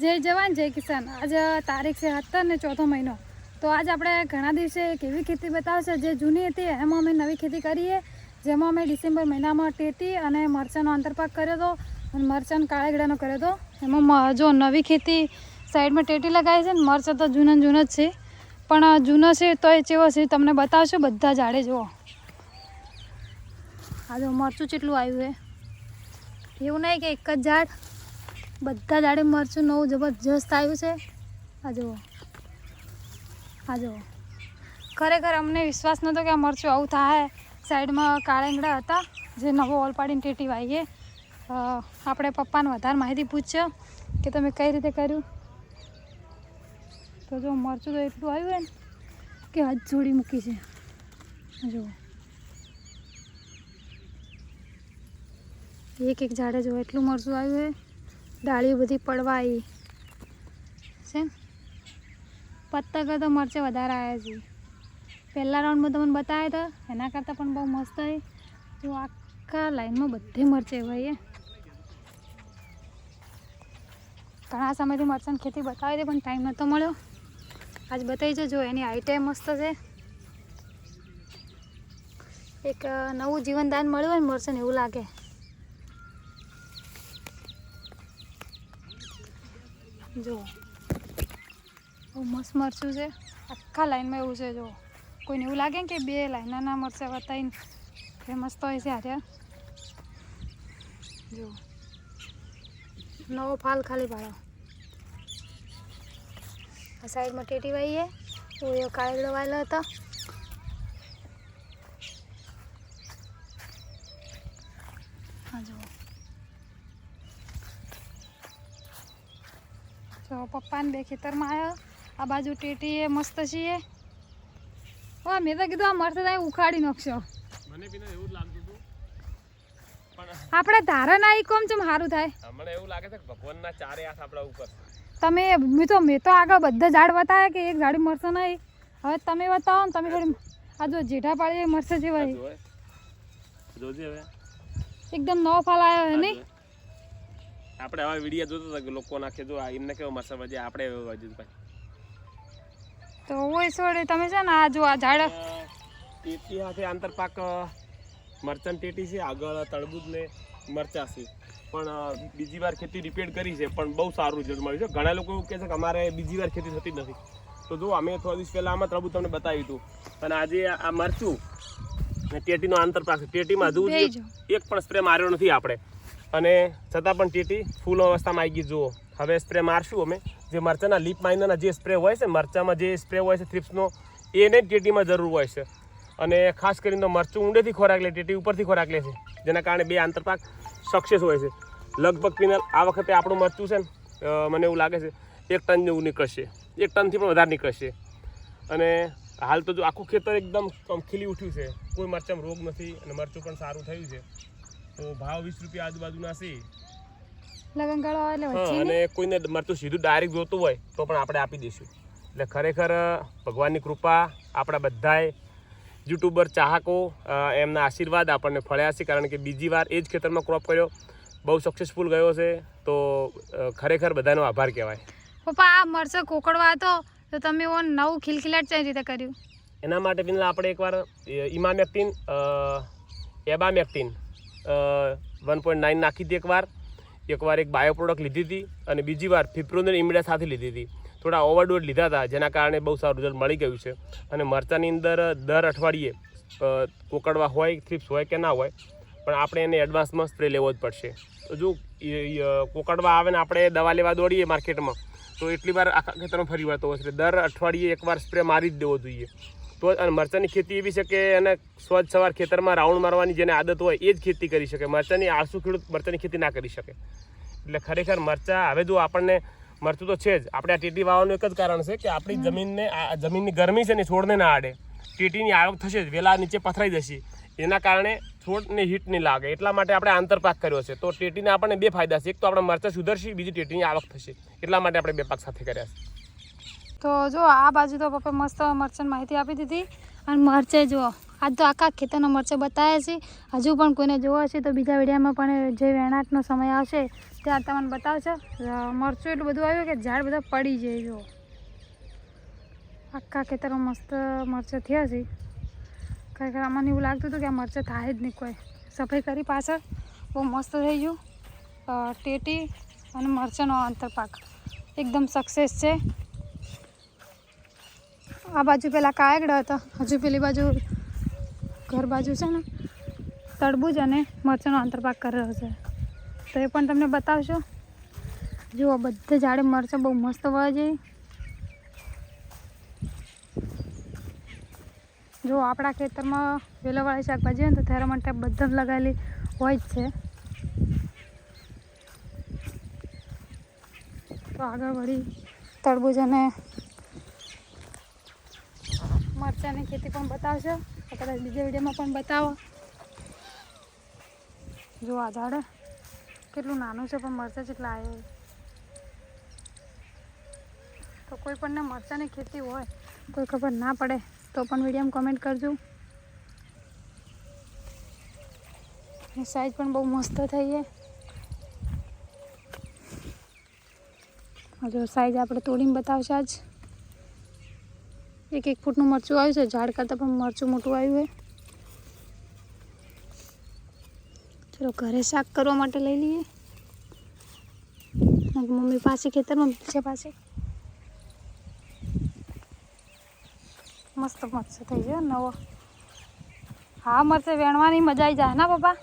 જય જવાન જય કિસાન। આજે તારીખ છે 17 ને 4થો મહિનો। તો આજ આપણે ઘણા દિવસે એક એવી ખેતી બતાવશે જે જૂની હતી એમાં અમે નવી ખેતી કરીએ, જેમાં અમે ડિસેમ્બર મહિનામાં ટેટી અને મરચાંનો આંતરપાક કર્યો હતો અને મરચાં કાળાગડાનો કર્યો હતો। એમાં જો નવી ખેતી સાઈડમાં ટેટી લગાવી છે ને મરચાં તો જૂના જ છે, પણ જૂનો છે તો એ ચેવો છે તમને બતાવશું। બધા ઝાડે જુઓ, આ જો મરચું કેટલું આવ્યું છે, એવું નહીં કે એક જ ઝાડ, બધા ઝાડે મરચું નવું જબરજસ્ત આવ્યું છે। આ જુઓ ખરેખર અમને વિશ્વાસ નહોતો કે આ મરચું આવું થાય। સાઈડમાં કાળેંગડા હતા જે નવો ઓલ પાડીને ટેટી વાવીએ। આપણે પપ્પાને વધારે માહિતી પૂછ્યો કે તમે કઈ રીતે કર્યું, તો જો મરચું તો એટલું આવ્યું ને કે હદ જોડી મૂકી છે। જુઓ એક એક ઝાડે જો એટલું મરચું આવ્યું છે, ડાળીઓ બધી પડવા આવી છે ને। પત્તા કરતાં મરચાં વધારે આવ્યા છે। પહેલા રાઉન્ડમાં તમને બતાવ્યા હતા એના કરતાં પણ બહુ મસ્ત છે। તો આખા લાઈનમાં બધે મરચાં હોય। ઘણા સમયથી મરચાંની ખેતી બતાવી હતી પણ ટાઈમ નહોતો મળ્યો, આજ બતાવી છે। જો એની હાઈટે મસ્ત છે, એક નવું જીવનદાન મળ્યું હોય ને મરચાંને એવું લાગે। જો બહુ મસ્ત મરચું છે, આખા લાઈનમાં એવું છે। જો કોઈને એવું લાગે ને કે બે લાઈનના મરચાં બતાવીને ફેમસ તો હોય છે હારે। જો નવો ફાલ ખાલી પાડો, આ સાઈડમાં ટેટી વાઈએ, એ કાળેગડો વાયેલો હતો। હા જુઓ, જો પપ્પાને બે ખેતરમાં આવ્યા, આ બાજુ ટેટી એ મસ્ત છીએ। હા મેં તો કીધું આ મરચાં તમે ઉખાડી નાખશો, મને બી એવું જ લાગતું હતું, પણ આપણે ધારા ના કોમ ચમ સારું થાય। મને એવું લાગે છે કે ભગવાનના ચારે હાથ આપણા ઉપર। તમે મેં તો આગળ બધા ઝાડ બતાવ્યા કે એક ઝાડી મરચાં નહીં, હવે તમે બતાવો ને। તમે થોડી આ જો જેઠા પાડી મરચાં જેવા જોજે હવે એકદમ નવો ફાલ આવ્યો છે નહીં। આપણે હવે વિડીયો જોતો હતા કે લોકો નાખે જો એમને કેવો મરચાં વજે, આપણે એવું વજ્યું ભાઈ। તો ઓય છોડે તમે છે ને આ જો આ ઝાડ ટેટી સાથે આંતરપાક મરચાં ટેટી છે, આગળ તરબૂચ ને મરચાં છે। પણ બીજી વાર ખેતી રિપીટ કરી છે પણ બહુ સારું રિઝલ્ટ મળ્યું છે। ઘણા લોકો એવું કહે છે કે અમારે બીજી વાર ખેતી થતી જ નથી, તો જો અમે થોડા દિવસ પહેલાં આમાં તરબૂચ તમને બતાવ્યું હતું, અને આજે આ મરચું ને ટેટીનો આંતરપાક છે। ટેટીમાં હજુ એક પણ સ્પ્રે માર્યો નથી આપણે, અને છતાં પણ ટેટી ફૂલ અવસ્થામાં આવી ગઈ। જુઓ હવે સ્પ્રે મારશું અમે, જે મરચાંના લીપ માઇનરના જે સ્પ્રે હોય છે, મરચાંમાં જે સ્પ્રે હોય છે થ્રિપ્સનો, એને ટેટીમાં જરૂર હોય છે। અને ખાસ કરીને તો મરચું ઊંડેથી ખોરાક લે, ટેટી ઉપરથી ખોરાક લે છે, જેના કારણે બે આંતરપાક સક્સેસ હોય છે। લગભગ પિનલ આ વખતે આપણું મરચું છે ને મને એવું લાગે છે 1 ટન જેવું નીકળશે, 1 ટનથી પણ વધારે નીકળશે। અને હાલ તો જો આખું ખેતર એકદમ ખીલી ઉઠ્યું છે, કોઈ મરચાં રોગ નથી અને મરચું પણ સારું થયું છે। તો ભાવ 20 રૂપિયા આજુબાજુના છે લગનગાળો આવે એટલે હા, અને કોઈને મરચું સીધું ડાયરેક્ટ જોતું હોય તો પણ આપણે આપી દઈશું। એટલે ખરેખર ભગવાનની કૃપા, આપણા બધાએ યુટ્યુબર ચાહકો એમના આશીર્વાદ આપણને ફળ્યા છે, કારણ કે બીજી વાર એ જ ખેતરમાં ક્રોપ કર્યો, બહુ સક્સેસફુલ ગયો છે। તો ખરેખર બધાનો આભાર કહેવાય। પપ્પા આ મરચાં કોકડવા હતો તો તમે નવું ખિલખિલાટ કઈ રીતે કર્યું? એના માટે બિન આપણે એકવાર ઇમામેક્ટિન એબામેક્ટિન 1.9 નાખી હતી એકવાર એક બાયો પ્રોડક્ટ લીધી હતી, અને બીજી વાર ફિપ્રોનિલ ઇમિડા સાથે લીધી હતી। થોડા ઓવરડોઝ લીધા હતા, જેના કારણે બહુ સારું રિઝલ્ટ મળી ગયું છે। અને મરચાંની અંદર દર અઠવાડિયે કોકડવા હોય, થ્રિપ્સ હોય કે ના હોય, પણ આપણે એને એડવાન્સમાં સ્પ્રે લેવો જ પડશે। તો જો કોકડવા આવે ને આપણે દવા લેવા દોડીએ માર્કેટમાં, તો એટલી વાર આખા ખેતરમાં ફરી વળતો હોય છે। દર અઠવાડિયે એકવાર સ્પ્રે મારી જ દેવો જોઈએ। તો અને મરચાંની ખેતી એવી છે કે એને સ્વચ્છ સવાર ખેતરમાં રાઉન્ડ મારવાની જેને આદત હોય એ જ ખેતી કરી શકે। મરચાંની આળસુ ખેડૂત મરચાંની ખેતી ના કરી શકે। એટલે ખરેખર મરચાં હવે જો આપણને મરચું તો છે જ, આપણે આ ટેટી વાવવાનું એક જ કારણ છે કે આપણી જમીનને આ જમીનની ગરમી છે ને છોડને ના આડે, ટેટીની આવક થશે જ, વેલા નીચે પથરાઈ જશે, એના કારણે છોડને હીટ નહીં લાગે, એટલા માટે આપણે આંતરપાક કર્યો છે। તો ટેટીના આપણને બે ફાયદા છે, એક તો આપણા મરચાં સુધરશે, બીજી ટેટીની આવક થશે, એટલા માટે આપણે બે પાક સાથે કર્યા છે। તો જો આ બાજુ તો પપ્પા મસ્ત મરચાંની માહિતી આપી દીધી, અને મરચાં જુઓ આજ તો આખા ખેતરના મરચાં બતાવ્યા છે। હજુ પણ કોઈને જોવા હશે તો બીજા વિડીયોમાં પણ જે વેણાટનો સમય આવશે ત્યાં તમને બતાવશો મરચું એટલું બધું આવ્યું કે ઝાડ બધા પડી જાય. જો આખા ખેતરમાં મસ્ત મરચાં થયા છે. ખરેખર અમને એવું લાગતું હતું કે આ મરચાં થાય જ નહીં કોઈ. સફાઈ કરી પાછળ બહુ મસ્ત થઈ ગયું. ટેટી અને મરચાંનો આંતરપાક એકદમ સક્સેસ છે. આ બાજુ પેલા કાયગડો હતો, હજુ પેલી બાજુ ઘર બાજુ છે ને તરબૂચ અને મરચાંનો આંતરપાક કરી રહ્યો છે. તો એ પણ તમને બતાવશો. જુઓ બધે ઝાડે મરચાં બહુ મસ્ત વળે છે. જો આપણા ખેતરમાં વેલાવાળી શાકભાજી હોય ને તો ફેરોમોન ટ્રેપ બધા જ લગાવેલી હોય જ છે. તો આગળ વળી તરબૂચ અને મરચાંની ખેતી પણ બતાવશો. તો કદાચ બીજા વિડીયોમાં પણ બતાવો. જો આ ઝાડ કેટલું નાનું છે પણ મરચાં જેટલા આવ્યા. તો કોઈ પણને મરચાંની ખેતી હોય કોઈ ખબર ના પડે તો પણ વિડીયોમાં કમેન્ટ કરજો. સાઈઝ પણ બહુ મસ્ત થઈ છે. જો સાઈઝ આપણે તોડીને બતાવશે. આજ 1 ફૂટનું મરચું આવ્યું છે. ઝાડ કરતાં પણ મરચું મોટું આવ્યું છે. ચલો ઘરે શાક કરવા માટે લઈ લઈએ. મમ્મી પાસે ખેતરમાં છે પાસે મસ્ત મરચ થઈ ગયો નવો. હા મરચે વેણવાની મજા આવી જાય ના પપ્પા.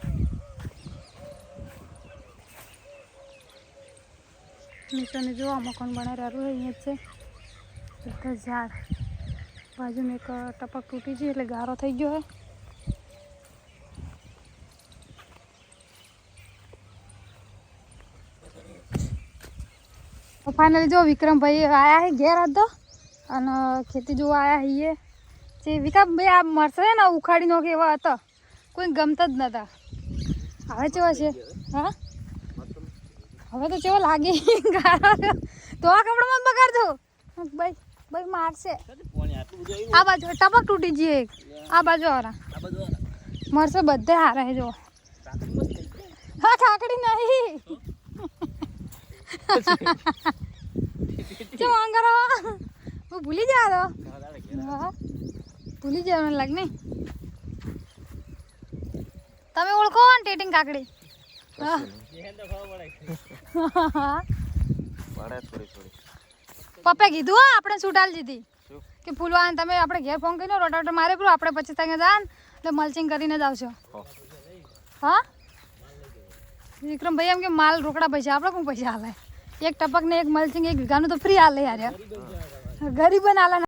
નીચેને જોવા મકાન બનાવી રહ્યું અહીંયા જ છે બધા ઝાડ. બાજુમાં એક ટપક તૂટી છે એટલે ગારો થઈ ગયો છે. ફાઇનલી જો વિક્રમભાઈ આયા હે ઘેર હતો અને ખેતી જોવા આવ્યા છીએ. જે વિકાસભાઈ આ મરચાં ને ઉખાડી નાખે એવા હતા, કોઈ ગમતા જ નતા. હવે કેવા છે? હા હવે તો કેવો લાગે તો આ કપડામાં બગાડજો ભાઈ. ભાઈ મારશે. આ બાજુ ટપક તૂટી જઈએ. આ બાજુ હારા મરશે બધે હારા હે. જો હા કાકડી નહીં ચો અંગર હું ભૂલી જા તો ભૂલી જાય મને લાગે નહીં. તમે ઓળખો ને ટેટિંગ કાકડી? પપ્પા કીધું હા આપણે છૂટાલ દીધી કે ફૂલવા તમે આપણે ઘેર ફોન કરીને રોટાવેટર મારે પૂરું આપણે પછી ત્યાં જાય ને એટલે મલ્ચિંગ કરીને જ આવશો. હા વિક્રમભાઈ એમ કે માલ રોકડા પૈસા આપણે કોણ પૈસા હાલે? એક ટપક ને એક મલ્ચિંગ એક વીઘાનું તો ફ્રી હાલે યાર. ગરીબ હાલે.